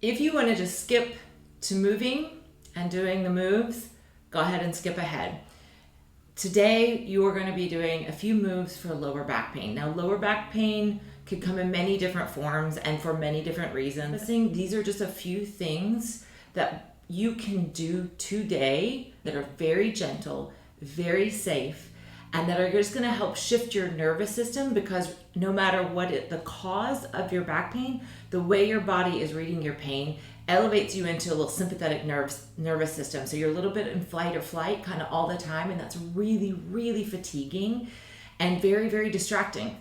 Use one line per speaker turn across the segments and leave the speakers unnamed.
If you want to just skip to moving and doing the moves, go ahead and skip ahead. Today, you are going to be doing a few moves for lower back pain. Now, lower back pain could come in many different forms and for many different reasons. These are just a few things that you can do today that are very gentle, very safe, and that are just going to help shift your nervous system, because no matter what the cause of your back pain, the way your body is reading your pain elevates you into a little sympathetic nervous system. So you're a little bit in fight or flight kind of all the time, and that's really, really fatiguing and very, very distracting.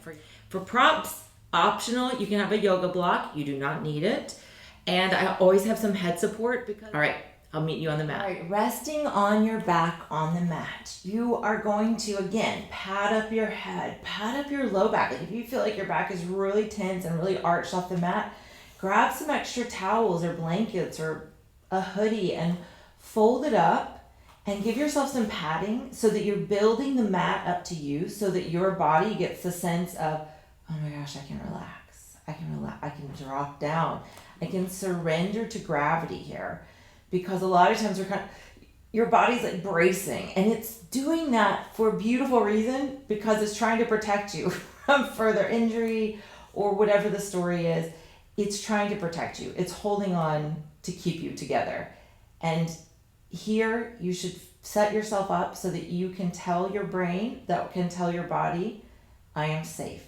For props, optional, you can have a yoga block. You do not need it. And I always have some head support all right, I'll meet you on the mat. All right, resting on your back on the mat. You are going to, again, pad up your head, pad up your low back. Like if you feel like your back is really tense and really arched off the mat, grab some extra towels or blankets or a hoodie and fold it up and give yourself some padding so that you're building the mat up to you, so that your body gets the sense of, oh my gosh, I can relax. I can drop down. I can surrender to gravity here. Because a lot of times your body's like bracing, and it's doing that for a beautiful reason, because it's trying to protect you from further injury or whatever the story is. It's trying to protect you. It's holding on to keep you together. And here you should set yourself up so that you can tell your brain, that can tell your body, I am safe.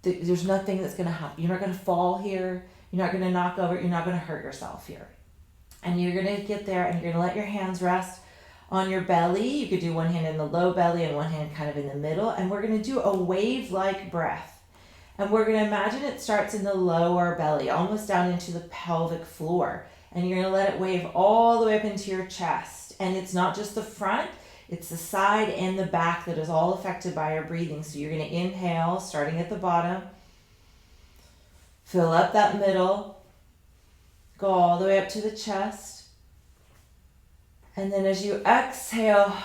There's nothing that's going to happen. You're not going to fall here. You're not going to knock over. You're not going to hurt yourself here. And you're going to get there and you're going to let your hands rest on your belly. You could do one hand in the low belly and one hand kind of in the middle. And we're going to do a wave-like breath. And we're going to imagine it starts in the lower belly, almost down into the pelvic floor. And you're going to let it wave all the way up into your chest. And it's not just the front, it's the side and the back that is all affected by your breathing. So you're going to inhale, starting at the bottom. Fill up that middle. Go all the way up to the chest. And then as you exhale,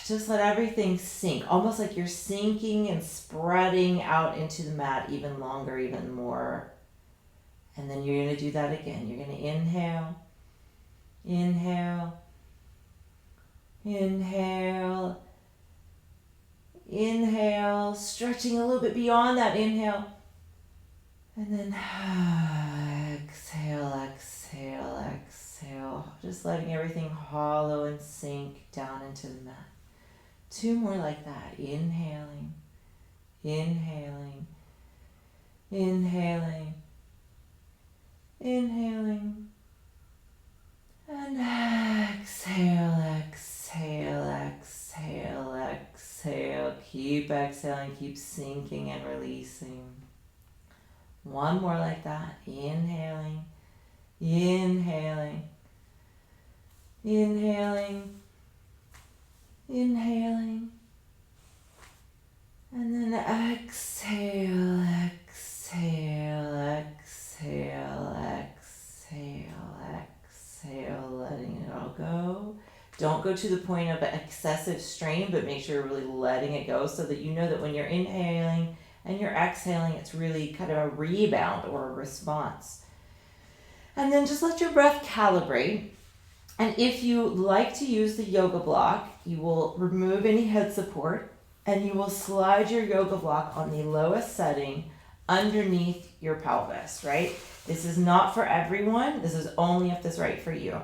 just let everything sink, almost like you're sinking and spreading out into the mat even longer, even more. And then you're going to do that again. You're going to inhale, inhale, inhale, inhale, stretching a little bit beyond that inhale. And then exhale, exhale, exhale. Just letting everything hollow and sink down into the mat. 2 more like that. Inhaling, inhaling, inhaling, inhaling. And exhale, exhale, exhale, exhale. Keep exhaling, keep sinking and releasing. 1 more like that. Inhaling, inhaling, inhaling, inhaling. And then exhale, exhale, exhale, exhale, exhale, letting it all go. Don't go to the point of excessive strain, but make sure you're really letting it go, so that you know that when you're inhaling and you're exhaling, it's really kind of a rebound or a response. And then just let your breath calibrate. And if you like to use the yoga block, you will remove any head support and you will slide your yoga block on the lowest setting underneath your pelvis, right? This is not for everyone. This is only if this is right for you.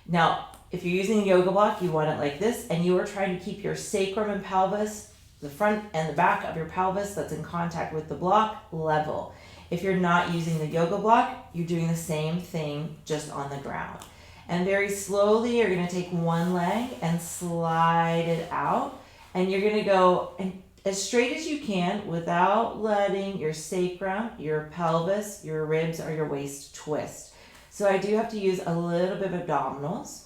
Now, if you're using a yoga block, you want it like this, and you are trying to keep your sacrum and pelvis, the front and the back of your pelvis that's in contact with the block, level. If you're not using the yoga block, you're doing the same thing just on the ground. And very slowly, you're going to take one leg and slide it out. And you're going to go as straight as you can without letting your sacrum, your pelvis, your ribs, or your waist twist. So I do have to use a little bit of abdominals.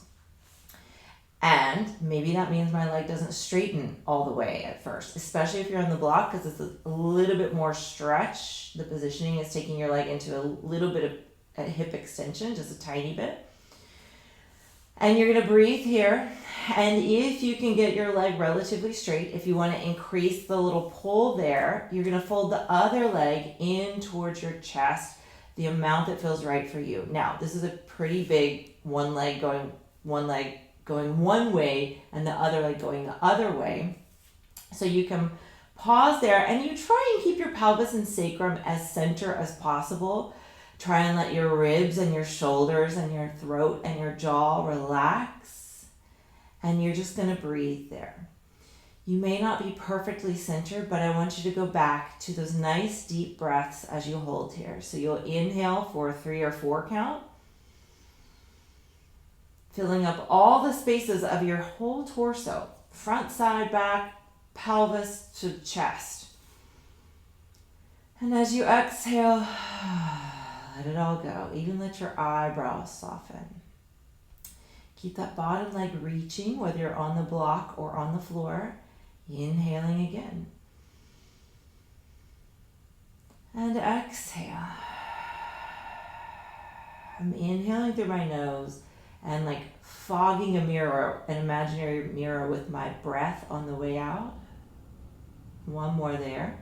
And maybe that means my leg doesn't straighten all the way at first, especially if you're on the block, because it's a little bit more stretch. The positioning is taking your leg into a little bit of a hip extension, just a tiny bit. And you're going to breathe here. And if you can get your leg relatively straight, if you want to increase the little pull there, you're going to fold the other leg in towards your chest. the amount that feels right for you. Now, this is a pretty big one leg going one way and the other leg going the other way. So you can pause there and you try and keep your pelvis and sacrum as center as possible. Try and let your ribs and your shoulders and your throat and your jaw relax. And you're just going to breathe there. You may not be perfectly centered, but I want you to go back to those nice deep breaths as you hold here. So you'll inhale for a 3 or 4 count, filling up all the spaces of your whole torso, front, side, back, pelvis to chest. And as you exhale, let it all go. Even let your eyebrows soften. Keep that bottom leg reaching, whether you're on the block or on the floor. Inhaling again. And exhale. I'm inhaling through my nose and like fogging a mirror, an imaginary mirror with my breath on the way out. One more there.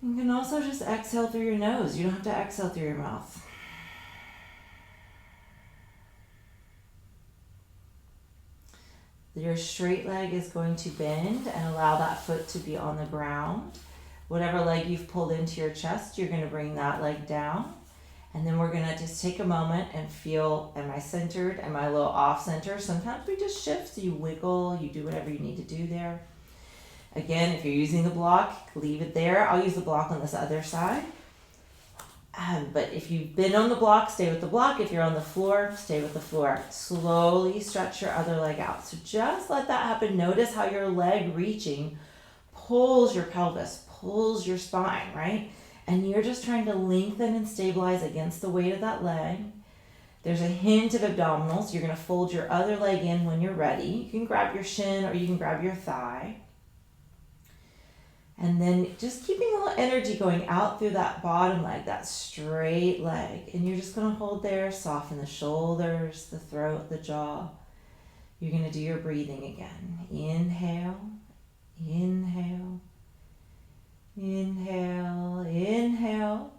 You can also just exhale through your nose. You don't have to exhale through your mouth. Your straight leg is going to bend and allow that foot to be on the ground. Whatever leg you've pulled into your chest, you're going to bring that leg down. And then we're going to just take a moment and feel, am I centered? Am I a little off center? Sometimes we just shift, so you wiggle, you do whatever you need to do there. Again, if you're using the block, leave it there. I'll use the block on this other side. But if you've been on the block, stay with the block. If you're on the floor, stay with the floor. Slowly stretch your other leg out. So just let that happen. Notice how your leg reaching pulls your pelvis, pulls your spine, right? And you're just trying to lengthen and stabilize against the weight of that leg. There's a hint of abdominals. You're going to fold your other leg in when you're ready. You can grab your shin or you can grab your thigh. And then just keeping a little energy going out through that bottom leg, that straight leg. And you're just going to hold there, soften the shoulders, the throat, the jaw. You're going to do your breathing again. Inhale, inhale, inhale, inhale.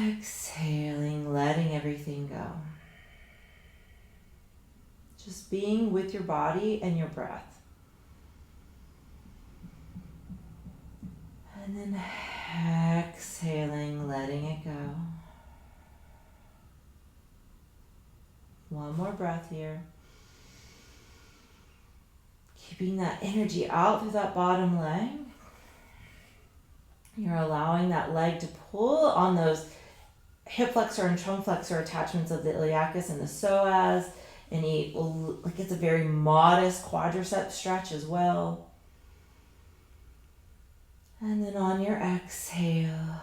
Exhaling, letting everything go. Just being with your body and your breath. And then exhaling, letting it go. One more breath here. Keeping that energy out through that bottom leg. You're allowing that leg to pull on those hip flexor and trunk flexor attachments of the iliacus and the psoas. And it's a very modest quadricep stretch as well. And then on your exhale,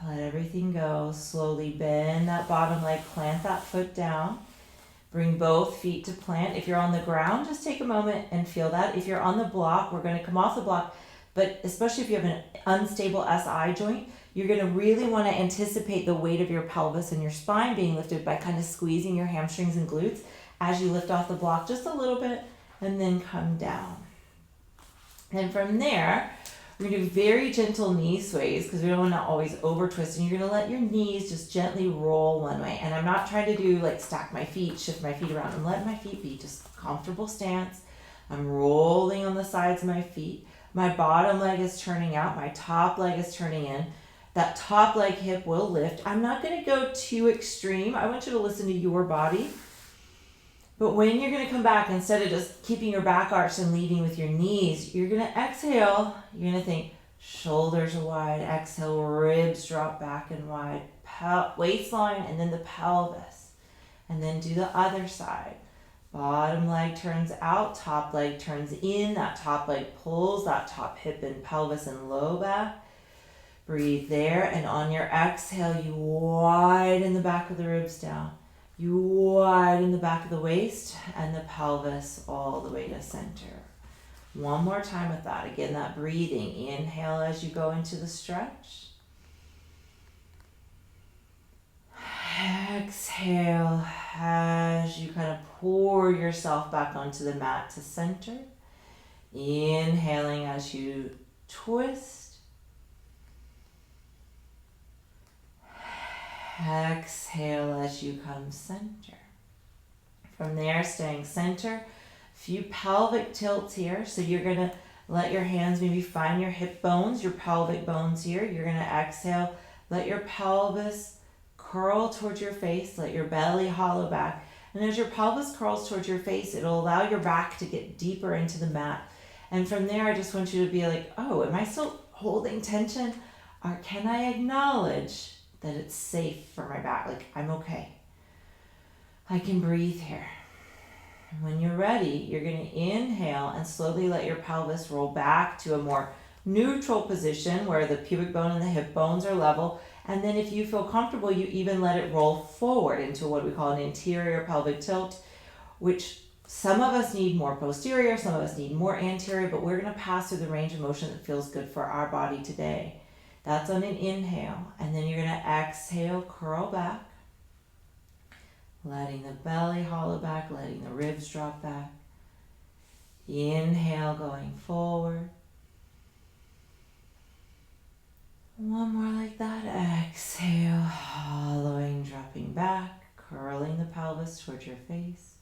let everything go. Slowly bend that bottom leg, plant that foot down. Bring both feet to plant. If you're on the ground, just take a moment and feel that. If you're on the block, we're going to come off the block, but especially if you have an unstable SI joint, you're going to really want to anticipate the weight of your pelvis and your spine being lifted by kind of squeezing your hamstrings and glutes as you lift off the block just a little bit and then come down. And from there, we're going to do very gentle knee sways because we don't want to always over twist. And you're going to let your knees just gently roll one way. And I'm not trying to do like stack my feet, shift my feet around. I'm letting my feet be just comfortable stance. I'm rolling on the sides of my feet. My bottom leg is turning out. My top leg is turning in. That top leg hip will lift. I'm not going to go too extreme. I want you to listen to your body. But when you're going to come back, instead of just keeping your back arched and leading with your knees, you're going to exhale. You're going to think shoulders are wide. Exhale, ribs drop back and wide. Waistline and then the pelvis. And then do the other side. Bottom leg turns out, top leg turns in. That top leg pulls that top hip and pelvis and low back. Breathe there. And on your exhale, you widen the back of the ribs down. You widen the back of the waist and the pelvis all the way to center. One more time with that. Again, that breathing. Inhale as you go into the stretch. Exhale as you kind of pour yourself back onto the mat to center. Inhaling as you twist. Exhale as you come center. From there, staying center, a few pelvic tilts here. So you're going to let your hands maybe find your hip bones, your pelvic bones here. You're going to exhale, let your pelvis curl towards your face, let your belly hollow back. And as your pelvis curls towards your face, it'll allow your back to get deeper into the mat. And from there, I just want you to be like, oh, am I still holding tension? Or can I acknowledge that it's safe for my back? Like, I'm okay. I can breathe here. And when you're ready, you're going to inhale and slowly let your pelvis roll back to a more neutral position where the pubic bone and the hip bones are level. And then if you feel comfortable, you even let it roll forward into what we call an interior pelvic tilt, which some of us need more posterior, some of us need more anterior, but we're going to pass through the range of motion that feels good for our body today. That's on an inhale. And then you're going to exhale, curl back, letting the belly hollow back, letting the ribs drop back. Inhale, going forward. One more like that. Exhale, hollowing, dropping back, curling the pelvis towards your face.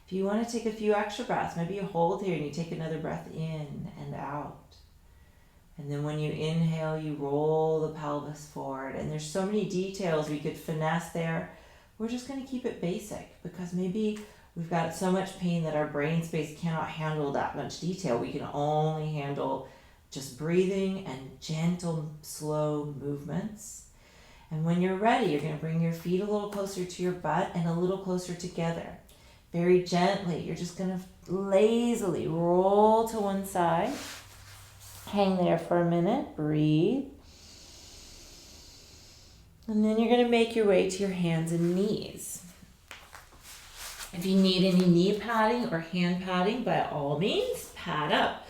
If you want to take a few extra breaths, maybe you hold here and you take another breath in and out. And then when you inhale, you roll the pelvis forward. And there's so many details we could finesse there. We're just going to keep it basic because maybe we've got so much pain that our brain space cannot handle that much detail. We can only handle just breathing and gentle, slow movements. And when you're ready, you're going to bring your feet a little closer to your butt and a little closer together. Very gently, you're just going to lazily roll to one side. Hang there for a minute, breathe. And then you're going to make your way to your hands and knees. If you need any knee padding or hand padding, by all means, pad up.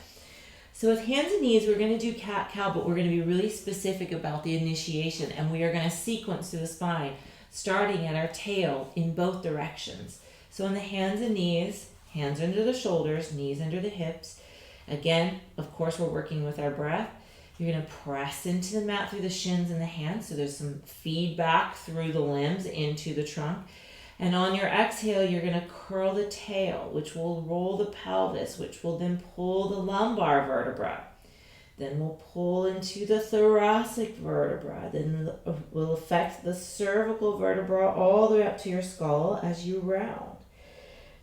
So with hands and knees, we're going to do cat-cow, but we're going to be really specific about the initiation, and we are going to sequence through the spine, starting at our tail in both directions. So on the hands and knees, hands under the shoulders, knees under the hips. Again, of course, we're working with our breath. You're going to press into the mat through the shins and the hands, so there's some feedback through the limbs into the trunk. And on your exhale, you're going to curl the tail, which will roll the pelvis, which will then pull the lumbar vertebra. Then we'll pull into the thoracic vertebra. Then we'll affect the cervical vertebra all the way up to your skull as you round.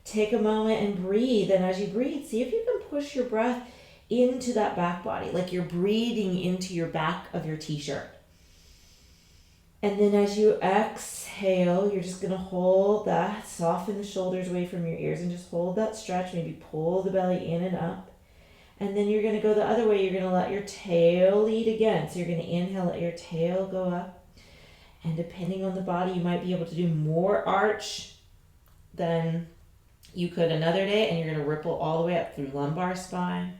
Take a moment and breathe. And as you breathe, see if you can push your breath into that back body, like you're breathing into your back of your t-shirt. And then as you exhale, you're just going to hold that, soften the shoulders away from your ears and just hold that stretch. Maybe pull the belly in and up. And then you're going to go the other way. You're going to let your tail lead again. So you're going to inhale, let your tail go up. And depending on the body, you might be able to do more arch than you could another day. And you're going to ripple all the way up through lumbar spine,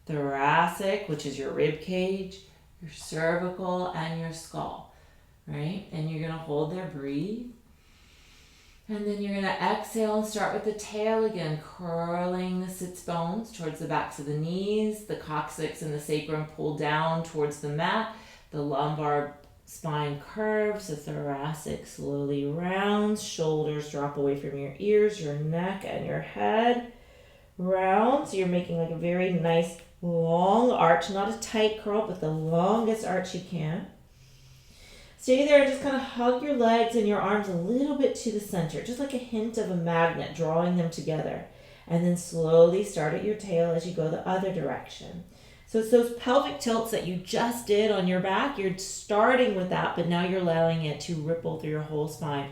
thoracic, which is your rib cage, your cervical, and your skull. Right? And you're going to hold there, breathe. And then you're going to exhale and start with the tail again, curling the sits bones towards the backs of the knees, the coccyx and the sacrum pull down towards the mat, the lumbar spine curves, the thoracic slowly rounds, shoulders drop away from your ears, your neck and your head round. So you're making like a very nice long arch, not a tight curl, but the longest arch you can. Stay there and just kind of hug your legs and your arms a little bit to the center, just like a hint of a magnet, drawing them together. And then slowly start at your tail as you go the other direction. So it's those pelvic tilts that you just did on your back. You're starting with that, but now you're allowing it to ripple through your whole spine.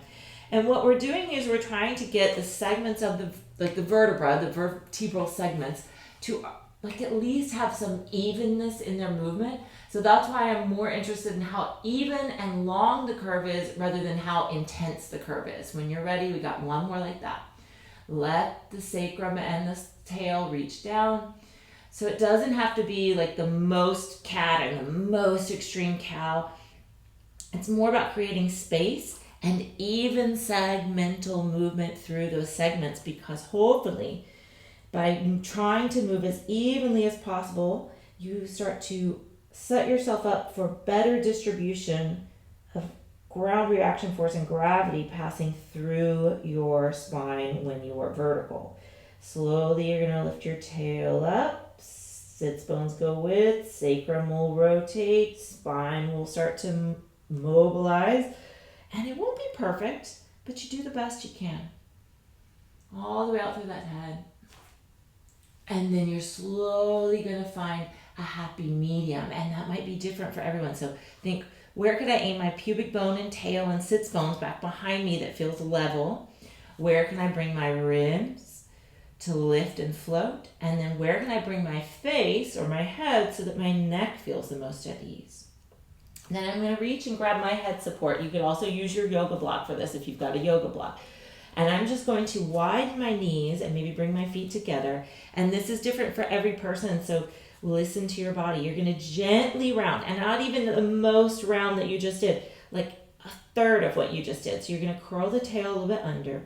And what we're doing is we're trying to get the segments of the vertebra, the vertebral segments, to like at least have some evenness in their movement. So that's why I'm more interested in how even and long the curve is rather than how intense the curve is. When you're ready, we got one more like that. Let the sacrum and the tail reach down. So it doesn't have to be like the most cat and the most extreme cow. It's more about creating space and even segmental movement through those segments, because hopefully by trying to move as evenly as possible, you start to set yourself up for better distribution of ground reaction force and gravity passing through your spine when you are vertical. Slowly you're going to lift your tail up, sits bones go with, sacrum will rotate, spine will start to mobilize, and it won't be perfect, but you do the best you can. All the way out through that head. And then you're slowly going to find a happy medium, and that might be different for everyone. So think, where could I aim my pubic bone and tail and sits bones back behind me that feels level? Where can I bring my ribs to lift and float? And then where can I bring my face or my head so that my neck feels the most at ease? Then I'm going to reach and grab my head support. You could also use your yoga block for this if you've got a yoga block. And I'm just going to widen my knees and maybe bring my feet together. And this is different for every person, so listen to your body. You're going to gently round, and not even the most round that you just did, like a third of what you just did. So you're going to curl the tail a little bit under,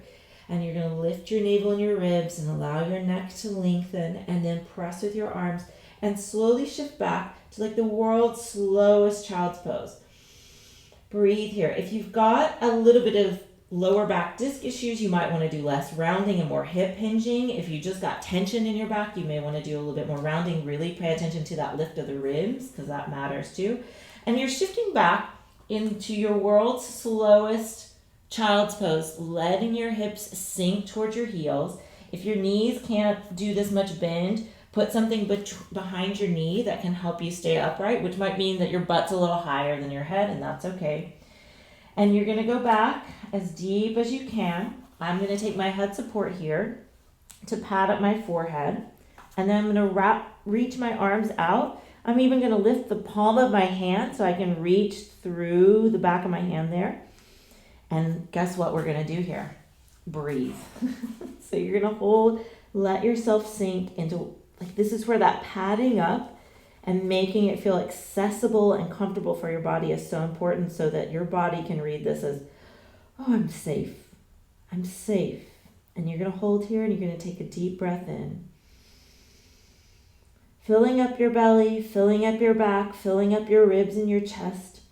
and you're going to lift your navel and your ribs and allow your neck to lengthen, and then press with your arms and slowly shift back to like the world's slowest child's pose. Breathe here. If you've got a little bit of lower back disc issues, you might want to do less rounding and more hip hinging. If you just got tension in your back, you may want to do a little bit more rounding. Really pay attention to that lift of the ribs because that matters too. And you're shifting back into your world's slowest child's pose, letting your hips sink towards your heels. If your knees can't do this much bend, put something behind your knee that can help you stay upright, which might mean that your butt's a little higher than your head, and that's okay. And you're going to go back as deep as you can. I'm going to take my head support here to pad up my forehead. And then I'm going to reach my arms out. I'm even going to lift the palm of my hand so I can reach through the back of my hand there. And guess what we're going to do here? Breathe. So you're going to hold, let yourself sink into, like this is where that padding up and making it feel accessible and comfortable for your body is so important, so that your body can read this as, oh, I'm safe. I'm safe. And you're going to hold here and you're going to take a deep breath in. Filling up your belly, filling up your back, filling up your ribs and your chest.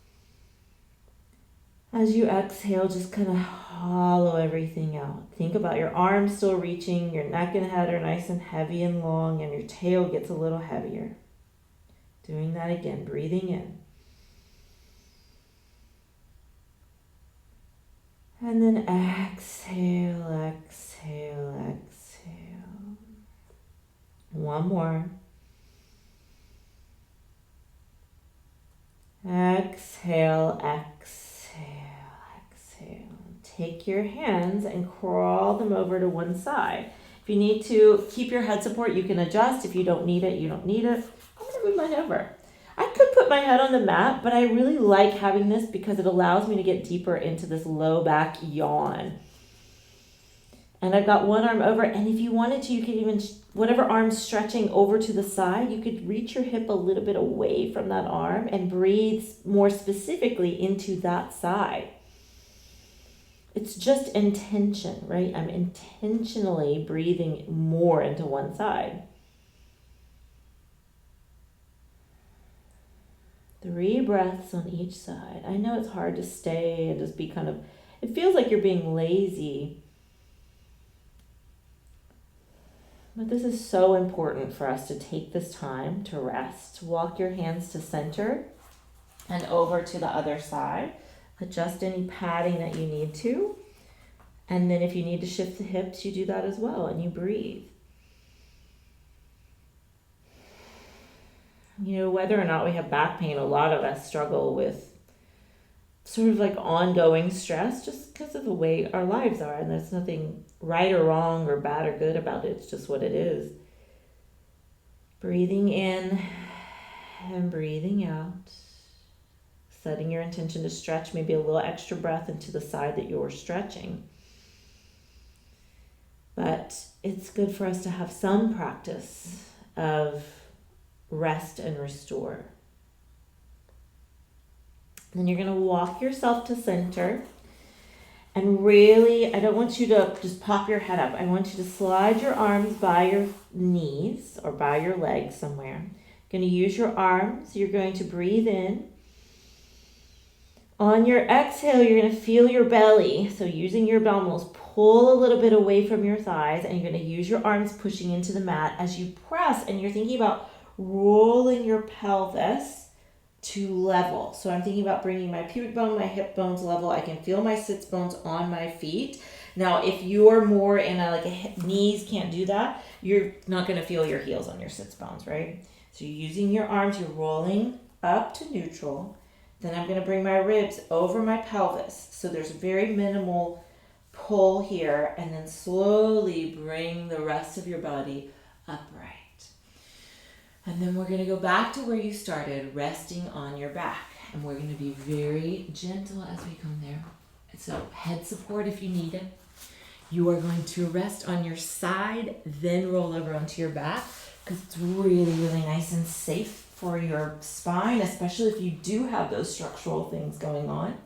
As you exhale, just kind of hollow everything out. Think about your arms still reaching, your neck and head are nice and heavy and long, and your tail gets a little heavier. Doing that again, breathing in. And then exhale, exhale, exhale. One more. Exhale, exhale, exhale. Take your hands and crawl them over to one side. If you need to keep your head support, you can adjust. If you don't need it, you don't need it. I'm going to move my head over. I could put my head on the mat, but I really like having this because it allows me to get deeper into this low back yawn. And I've got one arm over, and if you wanted to, you could even, whatever arm's stretching over to the side, you could reach your hip a little bit away from that arm and breathe more specifically into that side. It's just intention, right? I'm intentionally breathing more into one side. 3 breaths on each side. I know it's hard to stay and just be kind of, it feels like you're being lazy. But this is so important for us to take this time to rest. Walk your hands to center and over to the other side. Adjust any padding that you need to. And then if you need to shift the hips, you do that as well, and you breathe. You know, whether or not we have back pain, a lot of us struggle with sort of like ongoing stress just because of the way our lives are. And there's nothing right or wrong or bad or good about it. It's just what it is. Breathing in and breathing out. Setting your intention to stretch, maybe a little extra breath into the side that you're stretching. But it's good for us to have some practice of rest and restore. Then you're going to walk yourself to center. And really, I don't want you to just pop your head up. I want you to slide your arms by your knees or by your legs somewhere.
You're going to use your arms. You're going to breathe in. On your exhale, you're going to feel your belly. So using your abdominals, pull a little bit away from your thighs, and you're going to use your arms pushing into the mat as you press, and you're thinking about rolling your pelvis to level. So I'm thinking about bringing my pubic bone, my hip bones level. I can feel my sits bones on my feet. Now, if you're more in knees can't do that, you're not going to feel your heels on your sits bones, right? So you're using your arms, you're rolling up to neutral. Then I'm going to bring my ribs over my pelvis. So there's a very minimal pull here, and then slowly bring the rest of your body upright. And then we're going to go back to where you started, resting on your back. And we're going to be very gentle as we come there. So head support if you need it. You are going to rest on your side, then roll over onto your back, because it's really, really nice and safe for your spine, especially if you do have those structural things going on.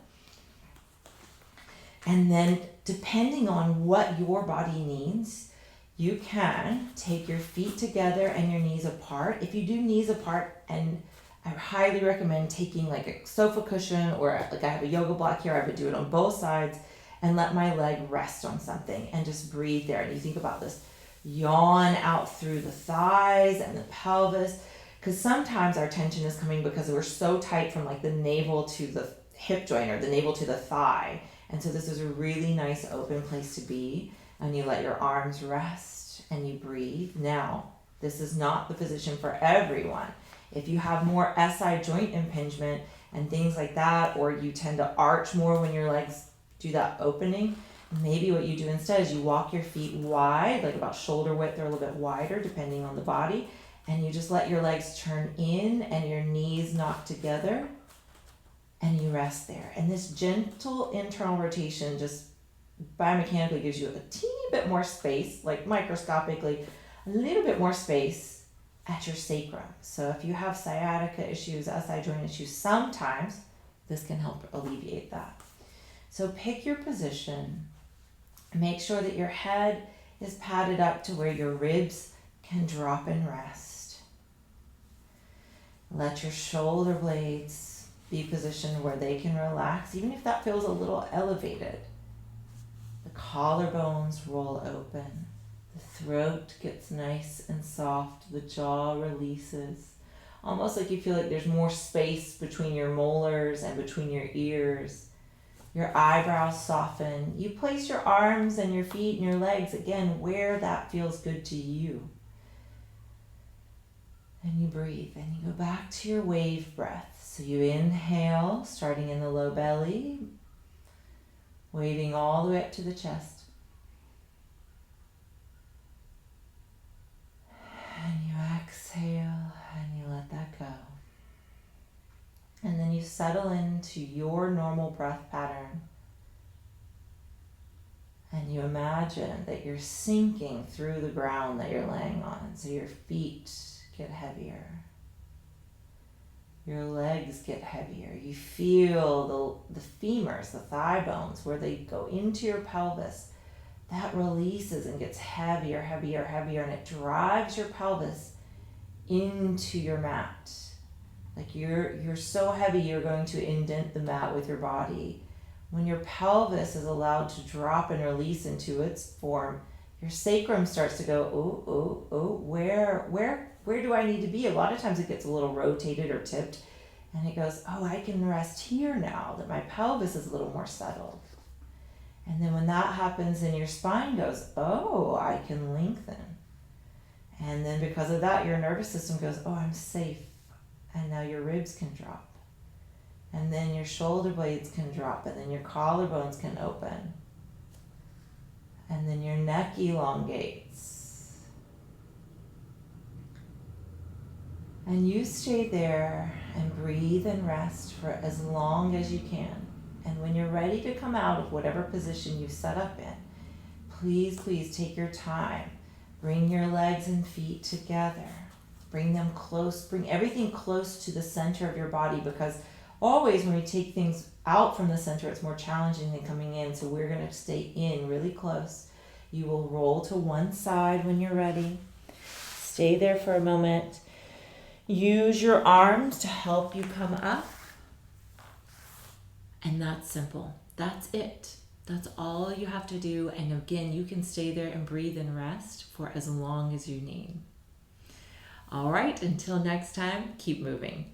And then depending on what your body needs, you can take your feet together and your knees apart. If you do knees apart, and I highly recommend taking like a sofa cushion, or like I have a yoga block here, I would do it on both sides and let my leg rest on something and just breathe there. And you think about this yawn out through the thighs and the pelvis, because sometimes our tension is coming because we're so tight from like the navel to the hip joint or the navel to the thigh. And so this is a really nice open place to be. And you let your arms rest and you breathe. Now, this is not the position for everyone. If you have more SI joint impingement and things like that, or you tend to arch more when your legs do that opening, maybe what you do instead is you walk your feet wide, like about shoulder width or a little bit wider, depending on the body, and you just let your legs turn in and your knees knock together, and you rest there. And this gentle internal rotation just biomechanically gives you a teeny bit more space, like microscopically, a little bit more space at your sacrum. So if you have sciatica issues, SI joint issues, sometimes this can help alleviate that. So pick your position. Make sure that your head is padded up to where your ribs can drop and rest. Let your shoulder blades be positioned where they can relax, even if that feels a little elevated. The collarbones roll open. The throat gets nice and soft. The jaw releases. Almost like you feel like there's more space between your molars and between your ears. Your eyebrows soften. You place your arms and your feet and your legs, again, where that feels good to you. And you breathe and you go back to your wave breath. So you inhale, starting in the low belly, waving all the way up to the chest. And you exhale and you let that go. And then you settle into your normal breath pattern. And you imagine that you're sinking through the ground that you're laying on. So your feet get heavier. Your legs get heavier. You feel the femurs, the thigh bones, where they go into your pelvis. That releases and gets heavier, heavier, heavier, and it drives your pelvis into your mat. Like you're so heavy, you're going to indent the mat with your body. When your pelvis is allowed to drop and release into its form, your sacrum starts to go, where do I need to be? A lot of times it gets a little rotated or tipped, and it goes, I can rest here now that my pelvis is a little more settled. And then when that happens, then your spine goes, I can lengthen. And then because of that, your nervous system goes, I'm safe. And now your ribs can drop. And then your shoulder blades can drop, and then your collarbones can open. And then your neck elongates. And you stay there and breathe and rest for as long as you can. And when you're ready to come out of whatever position you've set up in, please take your time. Bring your legs and feet together. Bring them close. Bring everything close to the center of your body, because always when we take things out from the center, it's more challenging than coming in. So we're going to stay in really close. You will roll to one side when you're ready. Stay there for a moment. Use your arms to help you come up.
And that's simple. That's it. That's all you have to do. And again, you can stay there and breathe and rest for as long as you need. All right, until next time, keep moving.